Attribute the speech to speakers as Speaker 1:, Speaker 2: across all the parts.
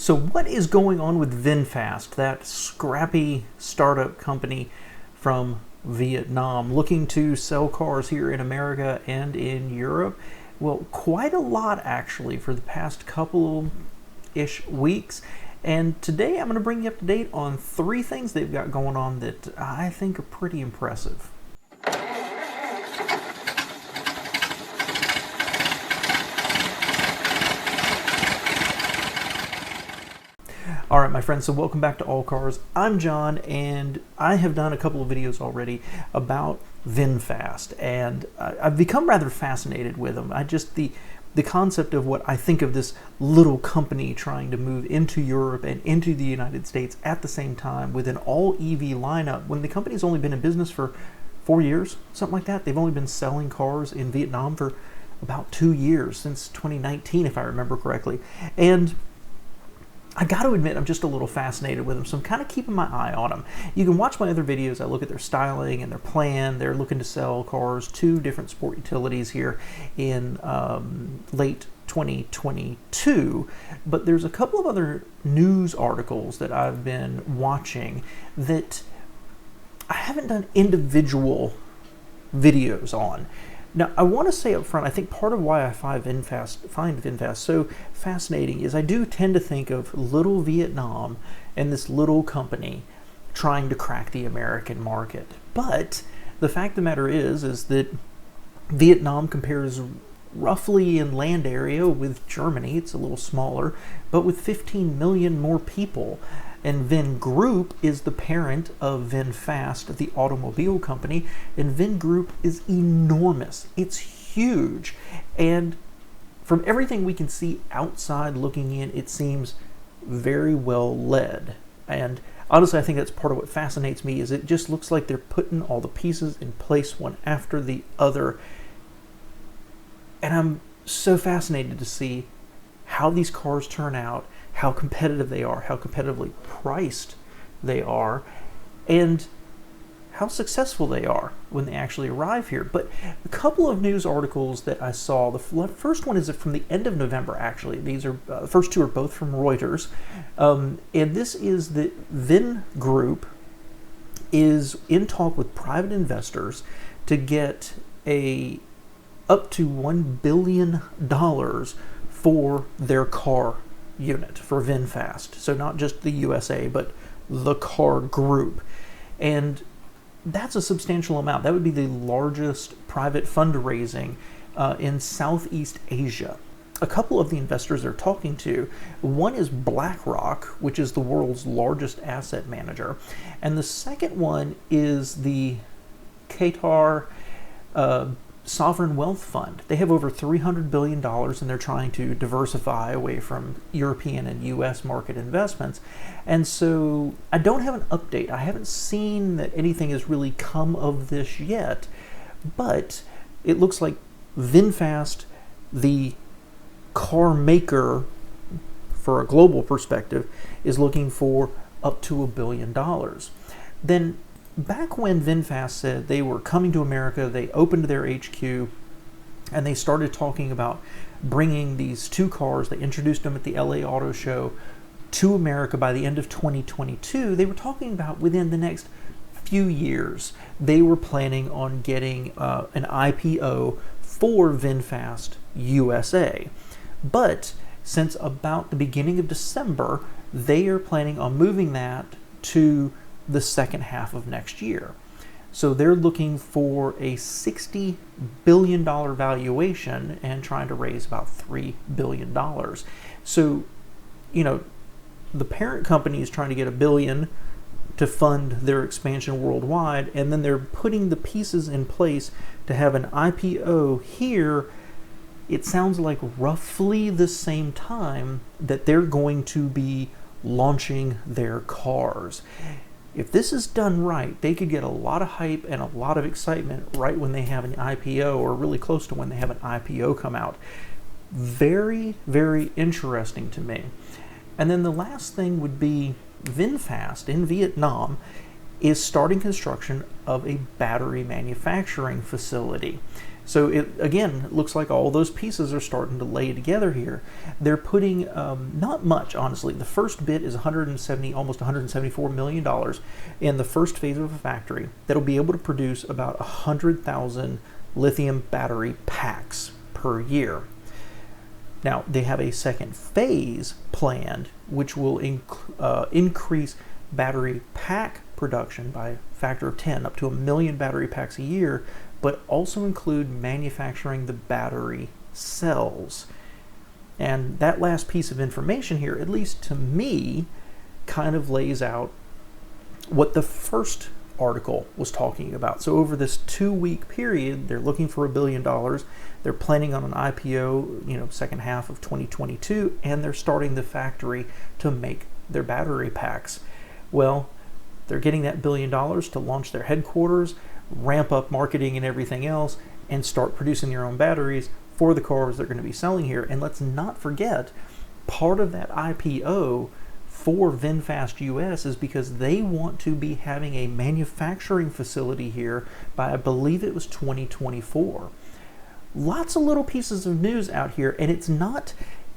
Speaker 1: So what is going on with VinFast, that scrappy startup company from Vietnam looking to sell cars here in America and in Europe? Well, quite a lot actually for the past couple-ish weeks. And today I'm going to bring you up to date on 3 things they've got going on that I think are pretty impressive. All right, my friends, so welcome back to All Cars. I'm John, and I have done a couple of videos already about VinFast, and I've become rather fascinated with them. The concept of what I think of this little company trying to move into Europe and into the United States at the same time with an all-EV lineup, when the company's only been in business for 4 years, something like that. They've only been selling cars in Vietnam for about 2 years, since 2019, if I remember correctly. And I got to admit, I'm just a little fascinated with them, so I'm kind of keeping my eye on them. You can watch my other videos. I look at their styling and their plan. They're looking to sell cars to different sport utilities here in late 2022. But there's a couple of other news articles that I've been watching that I haven't done individual videos on. Now, I want to say up front, I think part of why I find VinFast so fascinating is I do tend to think of little Vietnam and this little company trying to crack the American market. But the fact of the matter is that Vietnam compares roughly in land area with Germany. It's a little smaller, but with 15 million more people. And VinGroup is the parent of VinFast, the automobile company, and VinGroup is enormous. It's huge. And from everything we can see outside looking in, it seems very well led. And honestly, I think that's part of what fascinates me, is it just looks like they're putting all the pieces in place one after the other. And I'm so fascinated to see how these cars turn out, how competitive they are, how competitively priced they are, and how successful they are when they actually arrive here. But a couple of news articles that I saw, the first one is from the end of November, actually. These are, the first two are both from Reuters. And this is that VinGroup is in talk with private investors to get up to $1 billion for their car unit, for VinFast. So not just the USA, but the car group. And that's a substantial amount. That would be the largest private fundraising in Southeast Asia. A couple of the investors they're talking to, one is BlackRock, which is the world's largest asset manager, and the second one is the Qatar Sovereign Wealth Fund. They have over $300 billion, and they're trying to diversify away from European and US market investments. And so I don't have an update. I haven't seen that anything has really come of this yet, but it looks like VinFast, the car maker for a global perspective, is looking for up to $1 billion. Then back when VinFast said they were coming to America, they opened their HQ, and they started talking about bringing these 2 cars. They introduced them at the LA Auto Show to America by the end of 2022. They were talking about within the next few years, they were planning on getting an IPO for VinFast USA. But since about the beginning of December, they are planning on moving that to the second half of next year. So they're looking for a $60 billion valuation and trying to raise about $3 billion. So, you know, the parent company is trying to get $1 billion to fund their expansion worldwide, and then they're putting the pieces in place to have an IPO here. It sounds like roughly the same time that they're going to be launching their cars. If this is done right, they could get a lot of hype and a lot of excitement right when they have an IPO, or really close to when they have an IPO come out. Very, very interesting to me. And then the last thing would be VinFast in Vietnam is starting construction of a battery manufacturing facility. So it again looks like all those pieces are starting to lay together here. They're putting not much, honestly. The first bit is almost $174 million in the first phase of a factory that'll be able to produce about 100,000 lithium battery packs per year. Now they have a second phase planned, which will increase battery pack production by a factor of 10, up to 1 million battery packs a year, but also include manufacturing the battery cells. And that last piece of information here, at least to me, kind of lays out what the first article was talking about. So over this 2-week period, they're looking for $1 billion. They're planning on an IPO, second half of 2022, and they're starting the factory to make their battery packs. Well, they're getting that $1 billion to launch their headquarters, ramp up marketing and everything else, and start producing their own batteries for the cars they're going to be selling here. And let's not forget, part of that IPO for VinFast US is because they want to be having a manufacturing facility here by, I believe it was 2024. Lots of little pieces of news out here, and it's not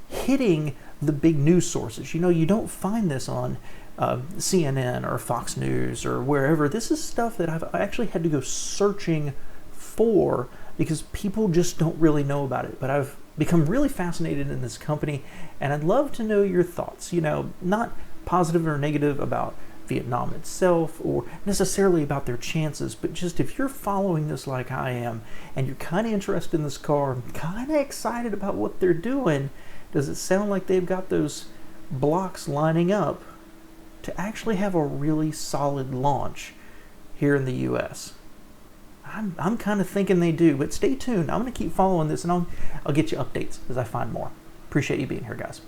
Speaker 1: hitting the big news sources. You don't find this on CNN or Fox News or wherever. This is stuff that I've actually had to go searching for because people just don't really know about it. But I've become really fascinated in this company, and I'd love to know your thoughts. Not positive or negative about Vietnam itself or necessarily about their chances, but just if you're following this like I am and you're kind of interested in this car, kind of excited about what they're doing, does it sound like they've got those blocks lining up to actually have a really solid launch here in the US? I'm kind of thinking they do, but stay tuned. I'm going to keep following this, and I'll get you updates as I find more. Appreciate you being here, guys.